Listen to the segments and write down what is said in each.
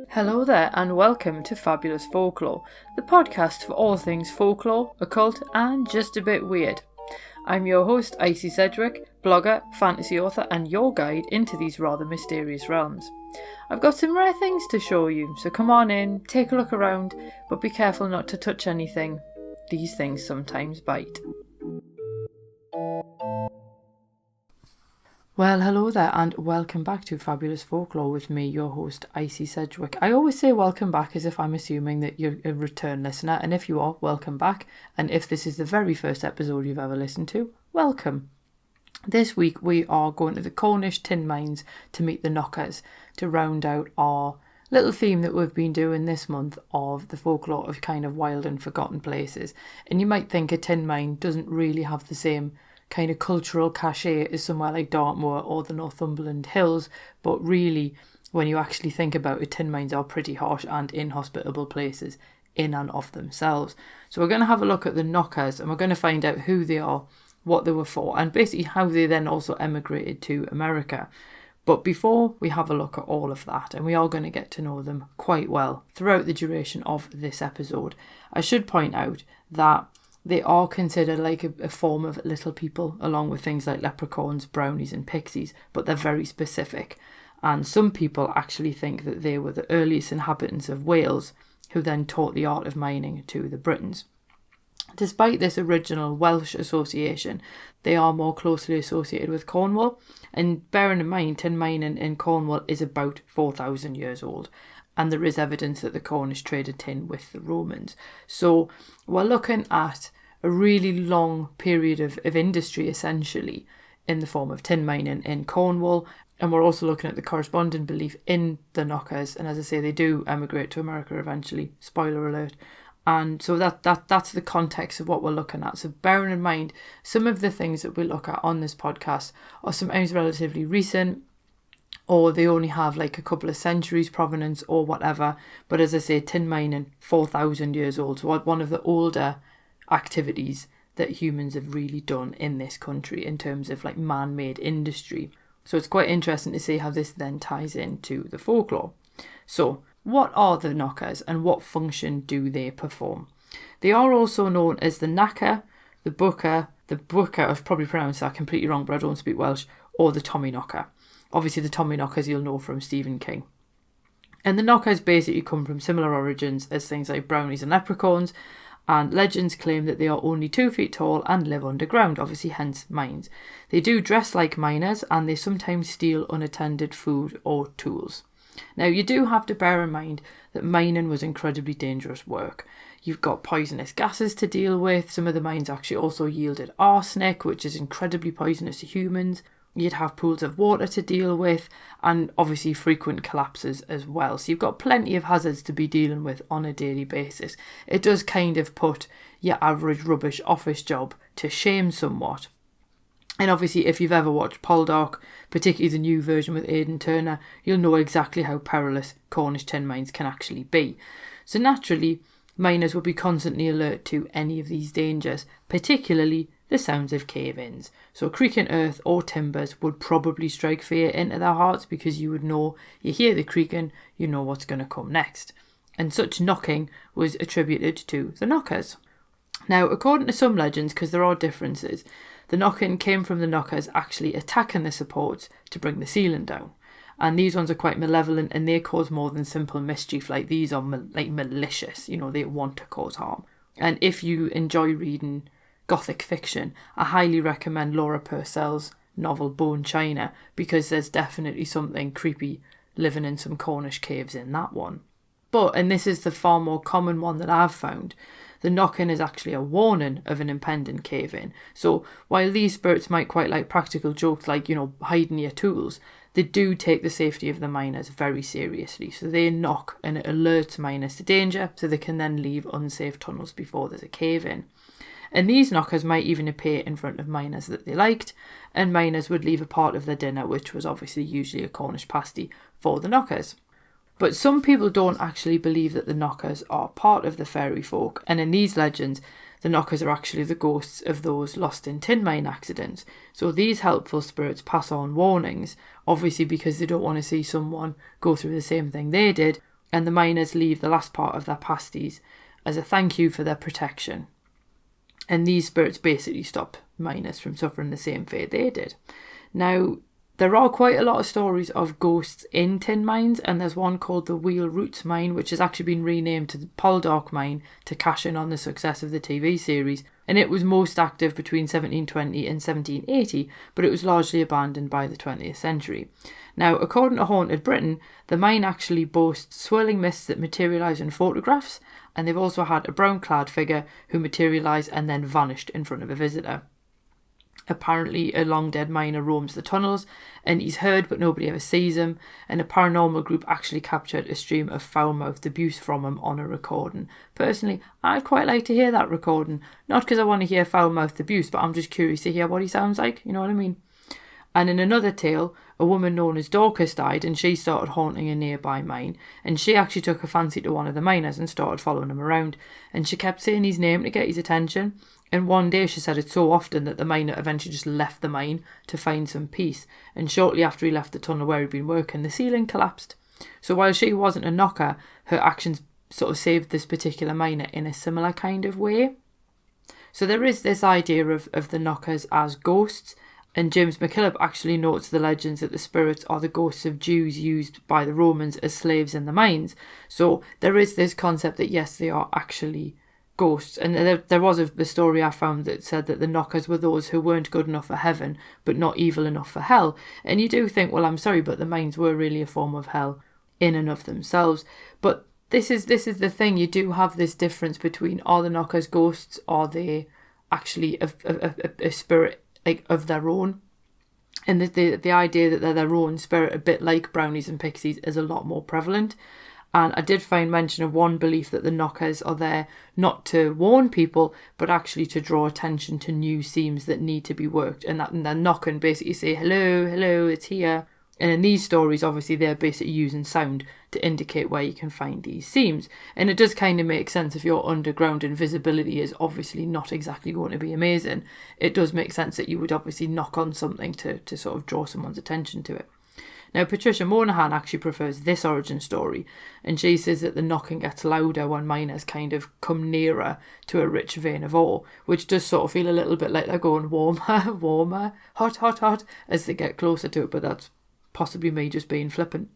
Hello there and welcome to Fabulous Folklore, the podcast for all things folklore, occult and just a bit weird. I'm your host Icy Sedgwick, blogger, fantasy author and your guide into these rather mysterious realms. I've got some rare things to show you, so come on in, take a look around, but be careful not to touch anything. These things sometimes bite. Well, hello there and welcome back to Fabulous Folklore with me, your host, Icy Sedgwick. I always say welcome back as if I'm assuming that you're a return listener, and if you are, welcome back. And if this is the very first episode you've ever listened to, welcome. This week we are going to the Cornish tin mines to meet the Knockers to round out our little theme that we've been doing this month of the folklore of kind of wild and forgotten places. And you might think a tin mine doesn't really have the same kind of cultural cachet as somewhere like Dartmoor or the Northumberland Hills, but really when you actually think about it, tin mines are pretty harsh and inhospitable places in and of themselves. So we're going to have a look at the Knockers and we're going to find out who they are, what they were for, and basically how they then also emigrated to America. But before we have a look at all of that, and we are going to get to know them quite well throughout the duration of this episode, I should point out that they are considered like a form of little people, along with things like leprechauns, brownies and pixies, but they're very specific. And some people actually think that they were the earliest inhabitants of Wales, who then taught the art of mining to the Britons. Despite this original Welsh association, they are more closely associated with Cornwall. And bearing in mind, tin mining in Cornwall is about 4,000 years old. And there is evidence that the Cornish traded tin with the Romans. So we're looking at a really long period of industry, essentially, in the form of tin mining in Cornwall. And we're also looking at the corresponding belief in the Knockers. And as I say, they do emigrate to America eventually. Spoiler alert. And so that's the context of what we're looking at. So bearing in mind, some of the things that we look at on this podcast are sometimes relatively recent, or they only have like a couple of centuries provenance or whatever. But as I say, tin mining, 4,000 years old. So one of the older activities that humans have really done in this country in terms of like man-made industry. So it's quite interesting to see how this then ties into the folklore. So what are the Knockers and what function do they perform? They are also known as the Knacker, the Bucca, I've probably pronounced that completely wrong, but I don't speak Welsh, or the Tommyknocker. Obviously the Tommyknockers you'll know from Stephen King. And the Knockers basically come from similar origins as things like brownies and leprechauns, and legends claim that they are only 2 feet tall and live underground, obviously hence mines. They do dress like miners and they sometimes steal unattended food or tools. Now you do have to bear in mind that mining was incredibly dangerous work. You've got poisonous gases to deal with. Some of the mines actually also yielded arsenic, which is incredibly poisonous to humans. You'd have pools of water to deal with and obviously frequent collapses as well. So you've got plenty of hazards to be dealing with on a daily basis. It does kind of put your average rubbish office job to shame somewhat. And obviously if you've ever watched Poldark, particularly the new version with Aidan Turner, you'll know exactly how perilous Cornish tin mines can actually be. So naturally, miners will be constantly alert to any of these dangers, particularly the sounds of cave-ins. So creaking earth or timbers would probably strike fear into their hearts because you would know, you hear the creaking, you know what's going to come next. And such knocking was attributed to the Knockers. Now, according to some legends, because there are differences, the knocking came from the Knockers actually attacking the supports to bring the ceiling down. And these ones are quite malevolent and they cause more than simple mischief. Like these are malicious, they want to cause harm. And if you enjoy reading Gothic fiction, I highly recommend Laura Purcell's novel Bone China because there's definitely something creepy living in some Cornish caves in that one. But, and this is the far more common one that I've found, the knocking is actually a warning of an impending cave-in. So while these spirits might quite like practical jokes like, hiding your tools, they do take the safety of the miners very seriously. So they knock and it alerts miners to danger so they can then leave unsafe tunnels before there's a cave-in. And these knockers might even appear in front of miners that they liked, and miners would leave a part of their dinner, which was obviously usually a Cornish pasty, for the knockers. But some people don't actually believe that the knockers are part of the fairy folk, and in these legends, the knockers are actually the ghosts of those lost in tin mine accidents. So these helpful spirits pass on warnings, obviously because they don't want to see someone go through the same thing they did, and the miners leave the last part of their pasties as a thank you for their protection. And these spirits basically stop miners from suffering the same fate they did. Now, there are quite a lot of stories of ghosts in tin mines, and there's one called the Wheel Roots Mine, which has actually been renamed to the Poldark Mine to cash in on the success of the TV series. And it was most active between 1720 and 1780, but it was largely abandoned by the 20th century. Now, according to Haunted Britain, the mine actually boasts swirling mists that materialise in photographs, and they've also had a brown-clad figure who materialised and then vanished in front of a visitor. Apparently, a long-dead miner roams the tunnels, and he's heard but nobody ever sees him, and a paranormal group actually captured a stream of foul-mouthed abuse from him on a recording. Personally, I'd quite like to hear that recording, not because I want to hear foul-mouthed abuse, but I'm just curious to hear what he sounds like, you know what I mean? And in another tale, a woman known as Dorcas died, and she started haunting a nearby mine, and she actually took a fancy to one of the miners and started following him around, and she kept saying his name to get his attention. And one day she said it so often that the miner eventually just left the mine to find some peace, and shortly after he left the tunnel where he'd been working, the ceiling collapsed. So while she wasn't a knocker, her actions sort of saved this particular miner in a similar kind of way. So there is this idea of the knockers as ghosts, and James McKillop actually notes the legends that the spirits are the ghosts of Jews used by the Romans as slaves in the mines. So there is this concept that yes, they are actually ghosts. And there was a story I found that said that the knockers were those who weren't good enough for heaven, but not evil enough for hell. And you do think, well, I'm sorry, but the mines were really a form of hell in and of themselves. But this is the thing, you do have this difference between, are the knockers ghosts, are they actually a spirit like of their own? And the idea that they're their own spirit, a bit like brownies and pixies, is a lot more prevalent. And I did find mention of one belief that the knockers are there not to warn people, but actually to draw attention to new seams that need to be worked. And they're knocking, basically say, hello, it's here. And in these stories, obviously, they're basically using sound to indicate where you can find these seams. And it does kind of make sense if your underground invisibility is obviously not exactly going to be amazing. It does make sense that you would obviously knock on something to sort of draw someone's attention to it. Now, Patricia Monahan actually prefers this origin story, and she says that the knocking gets louder when miners kind of come nearer to a rich vein of ore, which does sort of feel a little bit like they're going warmer, hot, as they get closer to it, but that's possibly me just being flippant.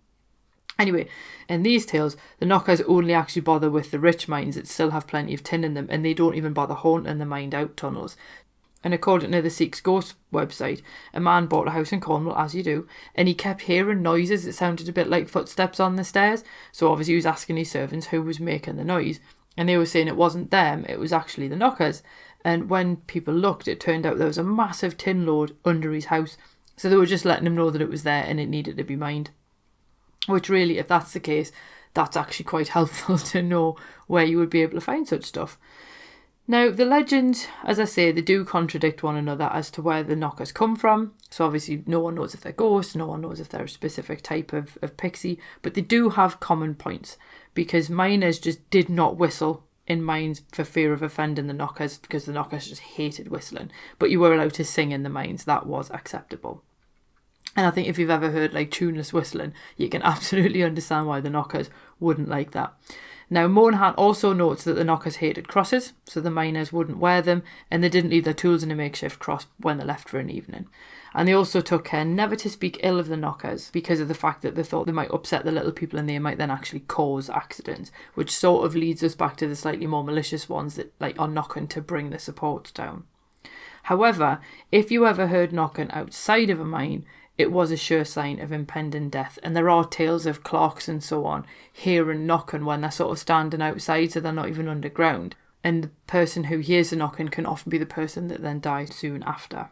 Anyway, in these tales, the knockers only actually bother with the rich mines that still have plenty of tin in them, and they don't even bother haunting the mined-out tunnels. And according to the Seek's Ghost website, a man bought a house in Cornwall, as you do, and he kept hearing noises that sounded a bit like footsteps on the stairs. So obviously he was asking his servants who was making the noise, and they were saying it wasn't them, it was actually the knockers. And when people looked, it turned out there was a massive tin load under his house, so they were just letting him know that it was there and it needed to be mined. Which really, if that's the case, that's actually quite helpful to know where you would be able to find such stuff. Now, the legends, as I say, they do contradict one another as to where the knockers come from. So obviously no one knows if they're ghosts, no one knows if they're a specific type of pixie, but they do have common points, because miners just did not whistle in mines for fear of offending the knockers, because the knockers just hated whistling. But you were allowed to sing in the mines, that was acceptable. And I think if you've ever heard like tuneless whistling, you can absolutely understand why the knockers wouldn't like that. Now, Monahan also notes that the knockers hated crosses, so the miners wouldn't wear them, and they didn't leave their tools in a makeshift cross when they left for an evening. And they also took care never to speak ill of the knockers, because of the fact that they thought they might upset the little people and they might then actually cause accidents, which sort of leads us back to the slightly more malicious ones that like are knocking to bring the supports down. However, if you ever heard knocking outside of a mine, it was a sure sign of impending death, and there are tales of clerks and so on hearing knocking when they're sort of standing outside, so they're not even underground, and the person who hears the knocking can often be the person that then dies soon after.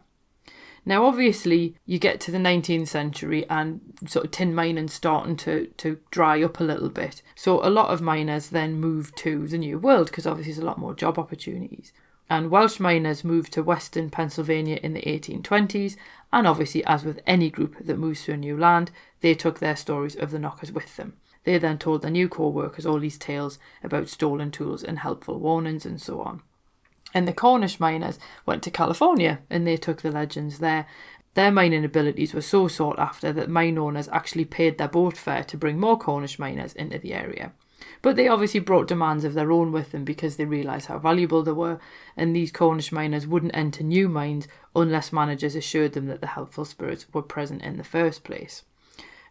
Now obviously you get to the 19th century and sort of tin mining starting to dry up a little bit, so a lot of miners then move to the New World because obviously there's a lot more job opportunities. And Welsh miners moved to Western Pennsylvania in the 1820s, and obviously, as with any group that moves to a new land, they took their stories of the knockers with them. They then told their new co-workers all these tales about stolen tools and helpful warnings and so on. And the Cornish miners went to California, and they took the legends there. Their mining abilities were so sought after that mine owners actually paid their boat fare to bring more Cornish miners into the area. But they obviously brought demands of their own with them because they realised how valuable they were, and these Cornish miners wouldn't enter new mines unless managers assured them that the helpful spirits were present in the first place.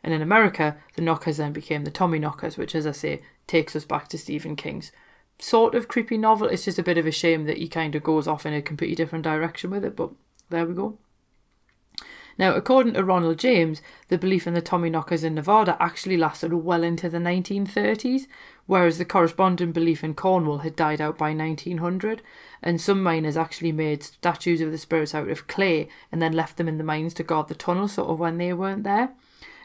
And in America, the Knockers then became the Tommyknockers, which, as I say, takes us back to Stephen King's sort of creepy novel. It's just a bit of a shame that he kind of goes off in a completely different direction with it, but there we go. Now, according to Ronald James, the belief in the Tommyknockers in Nevada actually lasted well into the 1930s, whereas the corresponding belief in Cornwall had died out by 1900, and some miners actually made statues of the spirits out of clay and then left them in the mines to guard the tunnel sort of when they weren't there.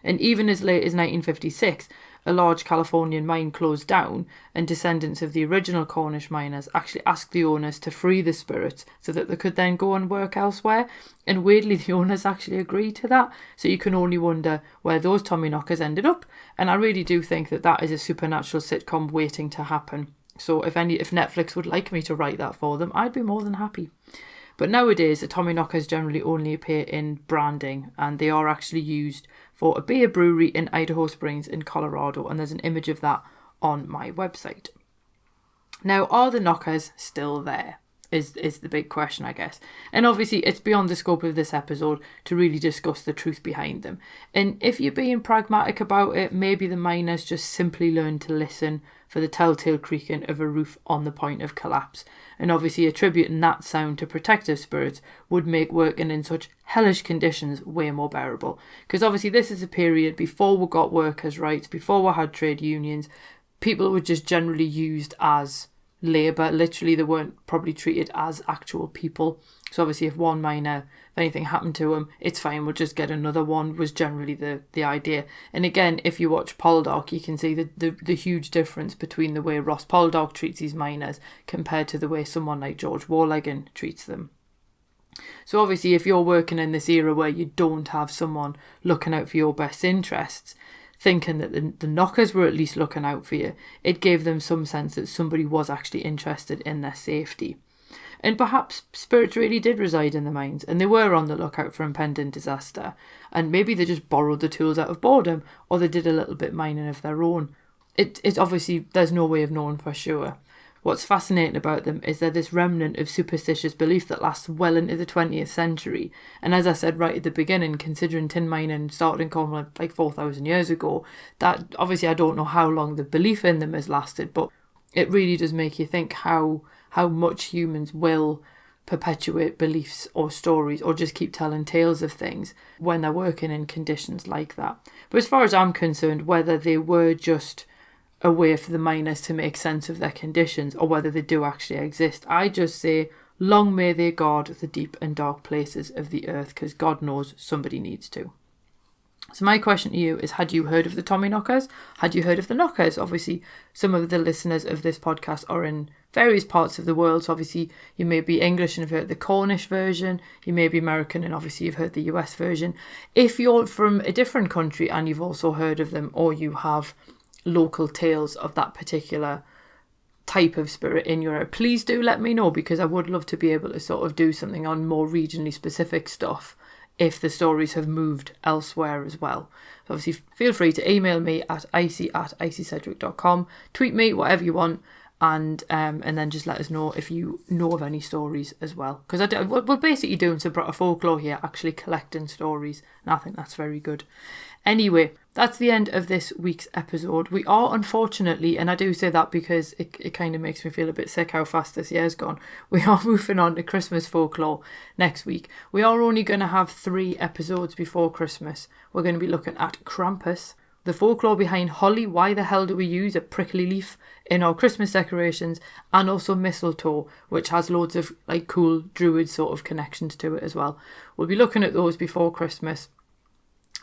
And even as late as 1956, a large Californian mine closed down, and descendants of the original Cornish miners actually asked the owners to free the spirits so that they could then go and work elsewhere. And weirdly, the owners actually agreed to that. So you can only wonder where those Tommyknockers ended up. And I really do think that that is a supernatural sitcom waiting to happen. So if Netflix would like me to write that for them, I'd be more than happy. But nowadays, the Tommyknockers generally only appear in branding, and they are actually used for a beer brewery in Idaho Springs in Colorado, and there's an image of that on my website. Now, are the Knockers still there? Is the big question, I guess. And obviously, it's beyond the scope of this episode to really discuss the truth behind them. And if you're being pragmatic about it, maybe the miners just simply learned to listen for the telltale creaking of a roof on the point of collapse. And obviously attributing that sound to protective spirits would make working in such hellish conditions way more bearable. Because obviously this is a period before we got workers' rights, before we had trade unions. People were just generally used as labour. Literally, they weren't probably treated as actual people. So obviously if one miner, if anything happened to him, it's fine, we'll just get another one, was generally the idea. And again, if you watch Poldark, you can see the huge difference between the way Ross Poldark treats these miners compared to the way someone like George Warlegan treats them. So obviously if you're working in this era where you don't have someone looking out for your best interests, thinking that the Knockers were at least looking out for you, it gave them some sense that somebody was actually interested in their safety. And perhaps spirits really did reside in the mines, and they were on the lookout for impending disaster, and maybe they just borrowed the tools out of boredom, or they did a little bit mining of their own. It's obviously, there's no way of knowing for sure. What's fascinating about them is they're this remnant of superstitious belief that lasts well into the 20th century. And as I said right at the beginning, considering tin mining started in Cornwall like 4,000 years ago, that obviously I don't know how long the belief in them has lasted, but it really does make you think how much humans will perpetuate beliefs or stories or just keep telling tales of things when they're working in conditions like that. But as far as I'm concerned, whether they were just a way for the miners to make sense of their conditions or whether they do actually exist, I just say, long may they guard the deep and dark places of the earth, because God knows somebody needs to. So my question to you is, had you heard of the Tommyknockers? Had you heard of the Knockers? Obviously, some of the listeners of this podcast are in various parts of the world. So obviously, you may be English and have heard the Cornish version. You may be American and obviously you've heard the US version. If you're from a different country and you've also heard of them, or you have local tales of that particular type of spirit in Europe, please do let me know, because I would love to be able to sort of do something on more regionally specific stuff if the stories have moved elsewhere as well. So obviously feel free to email me at icy@icycedric.com, tweet me, whatever you want, and then just let us know if you know of any stories as well, because we're basically doing some folklore here, actually collecting stories, and I think that's very good. Anyway, that's the end of this week's episode. We are, unfortunately, and I do say that because it kind of makes me feel a bit sick how fast this year's gone, we are moving on to Christmas folklore next week. We are only going to have 3 episodes before Christmas. We're going to be looking at Krampus, the folklore behind holly, why the hell do we use a prickly leaf in our Christmas decorations, and also mistletoe, which has loads of like cool druid sort of connections to it as well. We'll be looking at those before Christmas.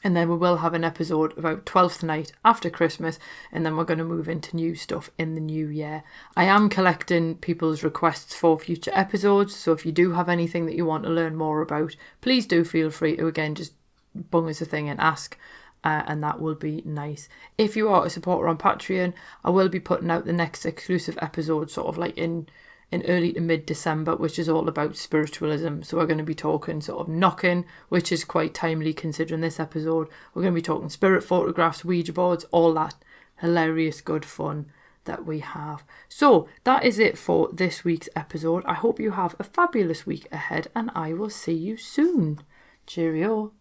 And then we will have an episode about 12th night after Christmas, and then we're going to move into new stuff in the new year. I am collecting people's requests for future episodes, so if you do have anything that you want to learn more about, please do feel free to, again, just bung us a thing and ask, and that will be nice. If you are a supporter on Patreon, I will be putting out the next exclusive episode sort of like in in early to mid-December, which is all about spiritualism. So we're going to be talking sort of knocking, which is quite timely considering this episode. We're going to be talking spirit photographs, Ouija boards, all that hilarious good fun that we have. So that is it for this week's episode. I hope you have a fabulous week ahead, and I will see you soon. Cheerio.